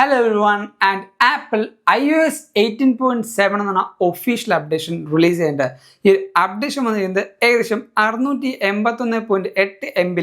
Hello everyone, and Apple iOS 18.7 എന്ന official updation release ചെയ്യേണ്ട ഈ അപ്ഡേഷൻ വന്നിരിക്കുന്നത് ഏകദേശം 681.8 MB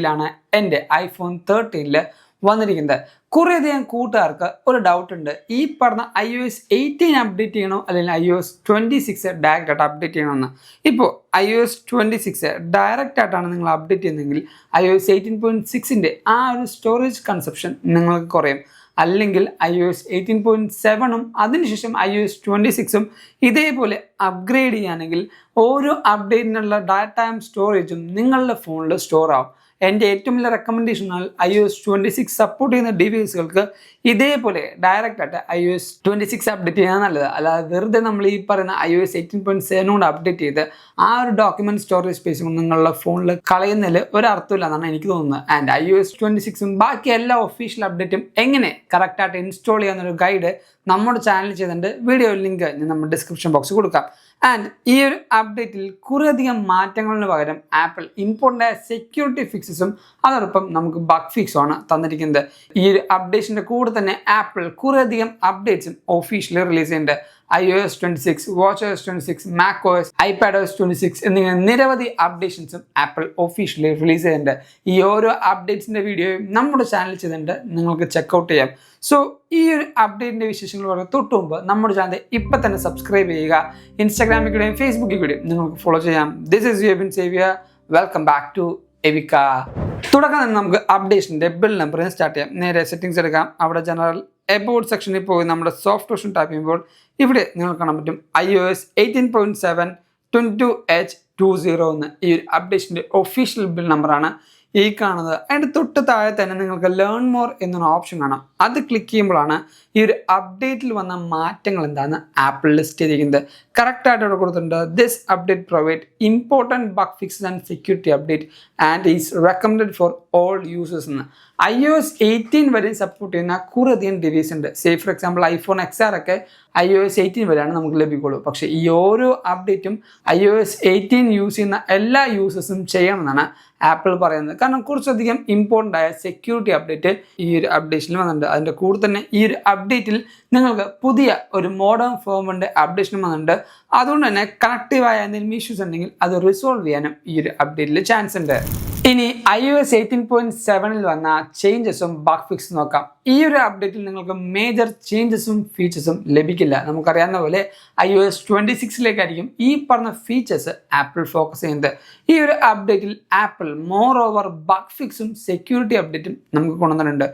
എൻ്റെ ഐഫോൺ 13 വന്നിരിക്കുന്നത്. കുറേയധികം കൂട്ടുകാർക്ക് ഒരു ഡൗട്ട് ഉണ്ട്, ഈ പറഞ്ഞ iOS 18 അപ്ഡേറ്റ് ചെയ്യണോ അല്ലെങ്കിൽ iOS 26 ഡയറക്റ്റ് ആയിട്ട് അപ്ഡേറ്റ് ചെയ്യണമെന്ന്. ഇപ്പോൾ iOS 26 ഡയറക്റ്റ് ആയിട്ടാണ് നിങ്ങൾ അപ്ഡേറ്റ് ചെയ്യുന്നതെങ്കിൽ iOS 18.6 ആ ഒരു സ്റ്റോറേജ് കൺസപ്ഷൻ നിങ്ങൾക്ക് കുറയും. അല്ലെങ്കിൽ iOS 18.7 അതിനുശേഷം iOS 26 ഇതേപോലെ അപ്ഗ്രേഡ് ചെയ്യുകയാണെങ്കിൽ ഓരോ അപ്ഡേറ്റിനുള്ള ഡാറ്റ സ്റ്റോറേജും നിങ്ങളുടെ ഫോണിൽ സ്റ്റോർ ആവും. എൻ്റെ ഏറ്റവും വലിയ റെക്കമെൻഡേഷൻ iOS 26 സപ്പോർട്ട് ചെയ്യുന്ന ഡിവൈസുകൾക്ക് ഇതേപോലെ ഡയറക്റ്റ് ആയിട്ട് iOS 26 അപ്ഡേറ്റ് ചെയ്യാൻ നല്ലത്. അല്ലാതെ വെറുതെ നമ്മൾ ഈ പറയുന്ന iOS 18.7 കൊണ്ട് അപ്ഡേറ്റ് ചെയ്ത് ആ ഒരു ഡോക്യുമെന്റ് സ്റ്റോറേജ് സ്പേസും നിങ്ങളുടെ ഫോണിൽ കളയുന്നതിൽ ഒരർത്ഥമില്ല എന്നാണ് എനിക്ക് തോന്നുന്നത്. ആൻഡ് iOS 26 ബാക്കി എല്ലാ ഒഫീഷ്യൽ അപ്ഡേറ്റും എങ്ങനെ കറക്റ്റായിട്ട് ഇൻസ്റ്റാൾ ചെയ്യാന്നൊരു ഗൈഡ് നമ്മുടെ ചാനൽ ചെയ്തിട്ടുണ്ട്. വീഡിയോ ലിങ്ക് ഞാൻ നമ്മുടെ ഡിസ്ക്രിപ്ഷൻ ബോക്സിൽ കൊടുക്കാം. ആൻഡ് ഈ ഒരു അപ്ഡേറ്റിൽ കുറേയധികം മാറ്റങ്ങളിന് പകരം ആപ്പിൾ ഇമ്പോർട്ടൻ്റ് ആയ സെക്യൂരിറ്റി ഫിക്സസും അതോടൊപ്പം നമുക്ക് ബഗ് ഫിക്സും ആണ് തന്നിരിക്കുന്നത്. ഈ ഒരു അപ്ഡേഷൻ്റെ കൂടെ തന്നെ ആപ്പിൾ കുറേയധികം അപ്ഡേറ്റ്സും ഒഫീഷ്യലി റിലീസ് ചെയ്യുന്നുണ്ട്. iOS 26, watchOS 26, macOS, iPadOS 26 എന്നിങ്ങനെ നിരവധി അപ്ഡേഷൻസും ആപ്പിൾ ഒഫീഷ്യലി റിലീസ് ചെയ്യുന്നുണ്ട്. ഈ ഓരോ അപ്ഡേറ്റ്സിൻ്റെ വീഡിയോയും നമ്മുടെ ചാനൽ ചെയ്തിട്ടുണ്ട്, നിങ്ങൾക്ക് ചെക്കൗട്ട് ചെയ്യാം. സോ ഈ ഒരു അപ്ഡേറ്റിൻ്റെ വിശേഷങ്ങൾ പറയാൻ തൊട്ട് മുമ്പ് നമ്മുടെ ചാനൽ ഇപ്പം തന്നെ സബ്സ്ക്രൈബ് ചെയ്യുക. ഇൻസ്റ്റാഗ്രാമിൽ കൂടെയും ഫേസ്ബുക്കിൽ കൂടെയും നിങ്ങൾക്ക് ഫോളോ ചെയ്യാം. This is Yubin Xavier. Welcome back to എവിക്ക. തുടക്കം തന്നെ നമുക്ക് അപ്ഡേഷൻ്റെ ബിൽ നമ്പർ സ്റ്റാർട്ട് ചെയ്യാം. നേരെ സെറ്റിംഗ്സ് എടുക്കാം. അവിടെ ജനറൽ എബൌട്ട് സെക്ഷനിൽ പോയി നമ്മുടെ സോഫ്റ്റ് ഓപ്ഷൻ ടാപ്പ് ചെയ്യുമ്പോൾ ഇവിടെ നിങ്ങൾക്ക് കാണാൻ പറ്റും iOS 18.7 22H20 എന്ന് ഈ ഒരു അപ്ഡേഷൻ്റെ ഒഫീഷ്യൽ ബിൽ നമ്പറാണ് ഈ കാണുന്നത്. അതിൻ്റെ തൊട്ട് താഴെ തന്നെ നിങ്ങൾക്ക് ലേൺ മോർ എന്നൊരു ഓപ്ഷൻ കാണാം. അത് ക്ലിക്ക് ചെയ്യുമ്പോഴാണ് ഈ ഒരു അപ്ഡേറ്റിൽ വന്ന മാറ്റങ്ങൾ എന്താണെന്ന് ആപ്പിൾ ലിസ്റ്റ് ചെയ്തിരിക്കുന്നത്. കറക്റ്റായിട്ട് ഇവിടെ കൊടുത്തിട്ടുണ്ട്, this update provide important bug fixes and security update and is recommended for all users എന്ന്. iOS 18 വരെ സപ്പോർട്ട് ചെയ്യുന്ന കുറേയധികം ഡിവൈസ് ഉണ്ട്. Say for example iPhone XR ഒക്കെ iOS 18 വരെയാണ് നമുക്ക് ലഭിക്കുള്ളൂ. പക്ഷേ ഈ ഓരോ അപ്ഡേറ്റും iOS 18 യൂസ് ചെയ്യുന്ന എല്ലാ യൂസേഴ്സും ചെയ്യണമെന്നാണ് ആപ്പിൾ പറയുന്നത്. കാരണം കുറച്ചധികം ഇമ്പോർട്ടൻ്റ് ആയ സെക്യൂരിറ്റി അപ്ഡേറ്റ് ഈ ഒരു അപ്ഡേഷനിൽ വന്നിട്ടുണ്ട്. അതിൻ്റെ കൂടെ തന്നെ ഈ ഒരു അപ്ഡേറ്റിൽ നിങ്ങൾക്ക് പുതിയ ഒരു മോഡേൺ ഫോമിൻ്റെ അപ്ഡേഷനും വന്നിട്ടുണ്ട്. അതുകൊണ്ട് തന്നെ കണക്റ്റീവായ എന്തെങ്കിലും ഇഷ്യൂസ് ഉണ്ടെങ്കിൽ അത് റിസോൾവ് ചെയ്യാനും ഈ ഒരു അപ്ഡേറ്റിൽ ചാൻസ് ഉണ്ട്. ഇനി iOS 18.7 വന്ന ചേഞ്ചസും ബഗ് ഫിക്സും നോക്കാം. ഈ ഒരു അപ്ഡേറ്റിൽ നിങ്ങൾക്ക് മേജർ ചേഞ്ചസും ഫീച്ചേഴ്സും ലഭിക്കില്ല. നമുക്കറിയാവുന്ന പോലെ iOS 26 ഈ പറഞ്ഞ ഫീച്ചേഴ്സ് ആപ്പിൾ ഫോക്കസ് ചെയ്യുന്നത്. ഈ ഒരു അപ്ഡേറ്റിൽ ആപ്പിൾ മോർ ഓവർ ബഗ് ഫിക്സും സെക്യൂരിറ്റി അപ്ഡേറ്റും നമുക്ക് കൊണ്ടുവന്നിട്ടുണ്ട്.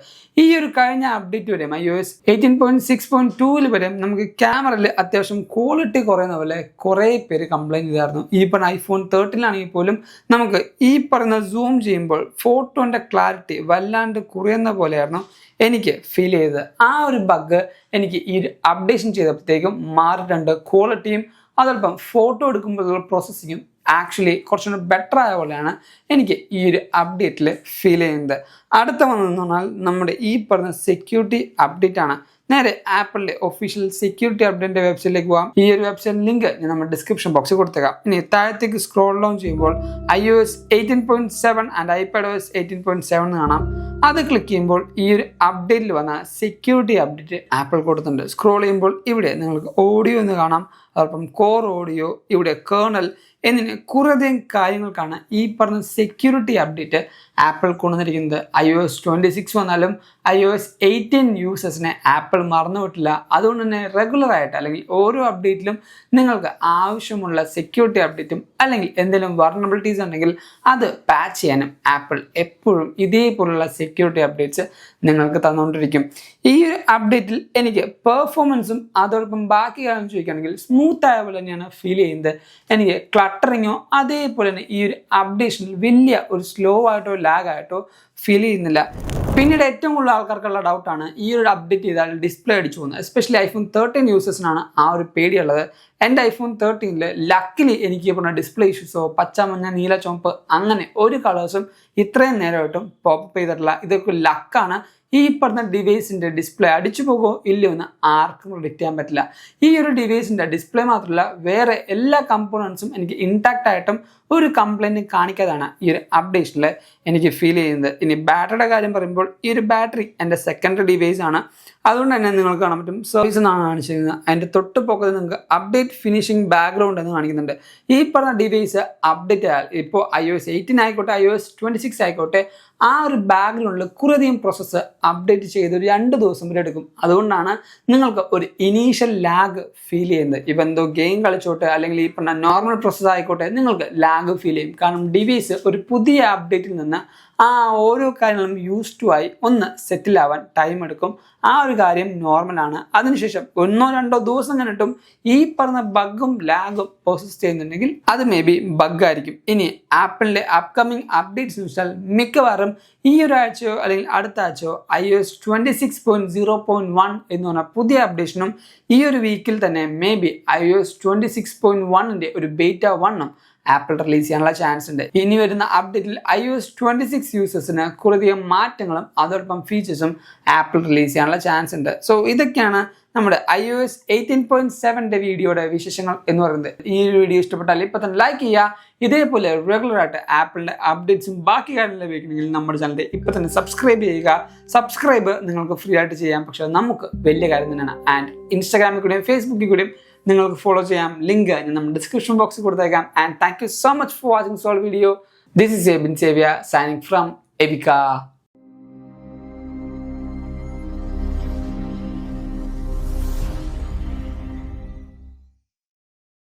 ഈ ഒരു കഴിഞ്ഞ അപ്ഡേറ്റ് വരെയും iOS 18.6.2 വരെ നമുക്ക് ക്യാമറയിൽ അത്യാവശ്യം ക്വാളിറ്റി കുറയുന്ന പോലെ കുറേ പേര് കംപ്ലൈൻറ്റ് ചെയ്തായിരുന്നു. ഈ പറഞ്ഞ iPhone 13 പോലും നമുക്ക് ഈ പറയുന്ന സൂം ചെയ്യുമ്പോൾ ഫോട്ടോൻ്റെ ക്ലാരിറ്റി വല്ലാണ്ട് കുറയുന്ന പോലെയായിരുന്നു എനിക്ക് ഫീൽ ചെയ്തത്. ആ ഒരു ബഗ് എനിക്ക് ഈ ഒരു അപ്ഡേഷൻ ചെയ്തപ്പോഴത്തേക്കും മാറിയിട്ടുണ്ട്. ക്വാളിറ്റിയും അതോടൊപ്പം ഫോട്ടോ എടുക്കുമ്പോഴുള്ള പ്രോസസ്സിങ്ങും ആക്ച്വലി കുറച്ചുകൂടി ബെറ്റർ ആയ പോലെയാണ് എനിക്ക് ഈ ഒരു അപ്ഡേറ്റിൽ ഫീൽ ചെയ്യുന്നത്. അടുത്ത വന്നതെന്ന് പറഞ്ഞാൽ നമ്മുടെ ഈ പറഞ്ഞ സെക്യൂരിറ്റി അപ്ഡേറ്റ് ആണ്. നേരെ ആപ്പിളിൻ്റെ ഒഫീഷ്യൽ സെക്യൂരിറ്റി അപ്ഡേറ്റിൻ്റെ വെബ്സൈറ്റിലേക്ക് പോകാം. ഈ ഒരു വെബ്സൈറ്റ് ലിങ്ക് ഞാൻ നമ്മുടെ ഡിസ്ക്രിപ്ഷൻ ബോക്സിൽ കൊടുത്തേക്കാം. ഇനി താഴത്തേക്ക് സ്ക്രോൾ ഡൗൺ ചെയ്യുമ്പോൾ iOS 18.7 ആൻഡ് iPadOS 18.7 കാണാം. അത് ക്ലിക്ക് ചെയ്യുമ്പോൾ ഈ ഒരു അപ്ഡേറ്റിൽ വന്ന സെക്യൂരിറ്റി അപ്ഡേറ്റ് ആപ്പിൾ കൊടുത്തിട്ടുണ്ട്. സ്ക്രോൾ ചെയ്യുമ്പോൾ ഇവിടെ നിങ്ങൾക്ക് ഓഡിയോ എന്ന് കാണാം, അതോടൊപ്പം കോർ ഓഡിയോ, ഇവിടെ കേർണൽ എന്നിങ്ങനെ കുറേയധികം കാര്യങ്ങൾക്കാണ് ഈ പറഞ്ഞ സെക്യൂരിറ്റി അപ്ഡേറ്റ് ആപ്പിൾ കൊണ്ടുവന്നിരിക്കുന്നത്. iOS 26 വന്നാലും iOS 18 യൂസേഴ്സിനെ ആപ്പിൾ മറന്നുവിട്ടില്ല. അതുകൊണ്ട് തന്നെ റെഗുലറായിട്ട് അല്ലെങ്കിൽ ഓരോ അപ്ഡേറ്റിലും നിങ്ങൾക്ക് ആവശ്യമുള്ള സെക്യൂരിറ്റി അപ്ഡേറ്റും അല്ലെങ്കിൽ എന്തെങ്കിലും വൾനറബിലിറ്റീസ് ഉണ്ടെങ്കിൽ അത് പാച്ച് ചെയ്യാനും ആപ്പിൾ എപ്പോഴും ഇതേപോലുള്ള സെക്യൂരിറ്റി അപ്ഡേറ്റ്സ് നിങ്ങൾക്ക് തന്നുകൊണ്ടിരിക്കും. ഈ ഒരു അപ്ഡേറ്റിൽ എനിക്ക് പെർഫോമൻസും അതോടൊപ്പം ബാക്കി കാര്യം ചോദിക്കുകയാണെങ്കിൽ സ്മൂത്ത് ആയ പോലെ തന്നെയാണ് ഫീൽ ചെയ്യുന്നത്. എനിക്ക് ക്ലട്ടറിങ്ങോ അതേപോലെ തന്നെ ഈ ഒരു അപ്ഡേഷനിൽ വലിയ ഒരു സ്ലോ ആയിട്ടോ ലാഗ് ആയിട്ടോ ഫീൽ ചെയ്യുന്നില്ല. പിന്നീട് ഏറ്റവും കൂടുതൽ ആൾക്കാർക്കുള്ള ഡൗട്ടാണ് ഈ ഒരു അപ്ഡേറ്റ് ചെയ്താൽ ഡിസ്പ്ലേ അടിച്ചു പോകുന്നത്. എസ്പെഷ്യലി iPhone 13 യൂസേഴ്സിനാണ് ആ ഒരു പേടിയുള്ളത്. എൻ്റെ iPhone 13 ലക്കിലി എനിക്ക് പറഞ്ഞ ഡിസ്പ്ലേ ഇഷ്യൂസോ പച്ച, മഞ്ഞ, നീല, ചുവപ്പ് അങ്ങനെ ഒരു കളേഴ്സും ഇത്രയും നേരമായിട്ടും പോപ്പപ്പ് ചെയ്തിട്ടില്ല. ഇതൊക്കെ ലക്കാണ്. ഈ പറഞ്ഞ ഡിവൈസിൻ്റെ ഡിസ്പ്ലേ അടിച്ചു പോകുമോ ഇല്ലയോ എന്ന് ആർക്കും പ്രിഡിക്റ്റ് ചെയ്യാൻ പറ്റില്ല. ഈ ഒരു ഡിവൈസിൻ്റെ ഡിസ്പ്ലേ മാത്രമല്ല വേറെ എല്ലാ കമ്പോണൻസും എനിക്ക് ഇൻടാക്റ്റ് ആയിട്ടും ഒരു കംപ്ലൈൻറ്റ് കാണിക്കാതാണ് ഈ ഒരു അപ്ഡേഷനിൽ എനിക്ക് ഫീൽ ചെയ്യുന്നത്. ഇനി ബാറ്ററിയുടെ കാര്യം പറയുമ്പോൾ ഈ ഒരു ബാറ്ററി എൻ്റെ സെക്കൻഡറി ഡിവൈസ് ആണ്. അതുകൊണ്ട് തന്നെ നിങ്ങൾക്ക് കാണാൻ പറ്റും സർവീസ് എന്നാണ് കാണിച്ചിരുന്നത്. അതിൻ്റെ തൊട്ട് പോക്കത് നിങ്ങൾക്ക് അപ്ഡേറ്റ് ഫിനിഷിംഗ് ബാക്ക്ഗ്രൗണ്ട് എന്ന് കാണിക്കുന്നുണ്ട്. ഈ പറഞ്ഞ ഡിവൈസ് അപ്ഡേറ്റ് ആയാൽ ഇപ്പോൾ iOS 18 ആയിക്കോട്ടെ iOS 26 ആയിക്കോട്ടെ ആ ഒരു ബാക്ക്ഗ്രൗണ്ടിൽ കുറേയധികം പ്രോസസ്സ് അപ്ഡേറ്റ് ചെയ്ത് ഒരു 2 ദിവസം വരെ എടുക്കും. അതുകൊണ്ടാണ് നിങ്ങൾക്ക് ഒരു ഇനീഷ്യൽ ലാഗ് ഫീൽ ചെയ്യുന്നത്. ഇപ്പം എന്തോ ഗെയിം കളിച്ചോട്ടെ അല്ലെങ്കിൽ ഈ പറഞ്ഞ നോർമൽ പ്രോസസ്സ് ആയിക്കോട്ടെ നിങ്ങൾക്ക് ലാഗ് ഫീൽ ചെയ്യും. കാരണം ഡിവൈസ് ഒരു പുതിയ അപ്ഡേറ്റിൽ നിന്ന് ആ ഓരോ കാര്യങ്ങളും യൂസ് ടു ആയി ഒന്ന് സെറ്റിൽ ആവാൻ ടൈം എടുക്കും. ആ ഒരു കാര്യം നോർമലാണ്. അതിനുശേഷം 1-2 ദിവസം കണ്ടിട്ടും ഈ പറഞ്ഞ ബഗ്ഗും ലാഗും പ്രോസസ് ചെയ്യുന്നുണ്ടെങ്കിൽ അത് മേ ബി ബഗ്ഗായിരിക്കും. ഇനി ആപ്പിളിൻ്റെ അപ്കമിങ് അപ്ഡേറ്റ്സ് വെച്ചാൽ മിക്കവാറും ഈ ഒരാഴ്ചയോ അല്ലെങ്കിൽ അടുത്ത ആഴ്ചയോ iOS 26.0.1 എന്ന് പറഞ്ഞ പുതിയ അപ്ഡേഷനും ഈ ഒരു വീക്കിൽ തന്നെ മേ ബി iOS 26.1ൻ്റെ ഒരു ബീറ്റ 1ഉം ആപ്പിൾ റിലീസ് ചെയ്യാനുള്ള ചാൻസ് ഉണ്ട്. ഇനി വരുന്ന അപ്ഡേറ്റിൽ iOS 26 യൂസേഴ്സിന് കുറേയധികം മാറ്റങ്ങളും അതോടൊപ്പം ഫീച്ചേഴ്സും ആപ്പിൾ റിലീസ് ചെയ്യാനുള്ള ചാൻസ് ഉണ്ട്. സോ ഇതൊക്കെയാണ് നമ്മുടെ iOS 18.7ൻ്റെ വീഡിയോയുടെ വിശേഷങ്ങൾ എന്ന് പറയുന്നത്. ഈ ഒരു വീഡിയോ ഇഷ്ടപ്പെട്ടാൽ ഇപ്പോൾ തന്നെ ലൈക്ക് ചെയ്യുക. ഇതേപോലെ റെഗുലറായിട്ട് ആപ്പിളിൻ്റെ അപ്ഡേറ്റ്സും ബാക്കി കാര്യങ്ങൾ ലഭിക്കണമെങ്കിൽ നമ്മുടെ ചാനൽ ഇപ്പോൾ തന്നെ സബ്സ്ക്രൈബ് ചെയ്യുക. സബ്സ്ക്രൈബ് നിങ്ങൾക്ക് ഫ്രീ ആയിട്ട് ചെയ്യാം, പക്ഷേ നമുക്ക് വലിയ കാര്യം തന്നെയാണ്. ആൻഡ് ഇൻസ്റ്റാഗ്രാമിൽ കൂടെയും ഫേസ്ബുക്കിൽ കൂടെയും നിങ്ങൾക്ക് ഫോളോ ചെയ്യാം. ലിങ്ക് ഞാൻ നമ്മുടെ ഡിസ്ക്രിപ്ഷൻ ബോക്സിൽ കൊടുത്തേക്കാം. And thank you so much for watching soul video. This is Abin സേവ്യ സൈനിങ് ഫ്രം എബിക്ക.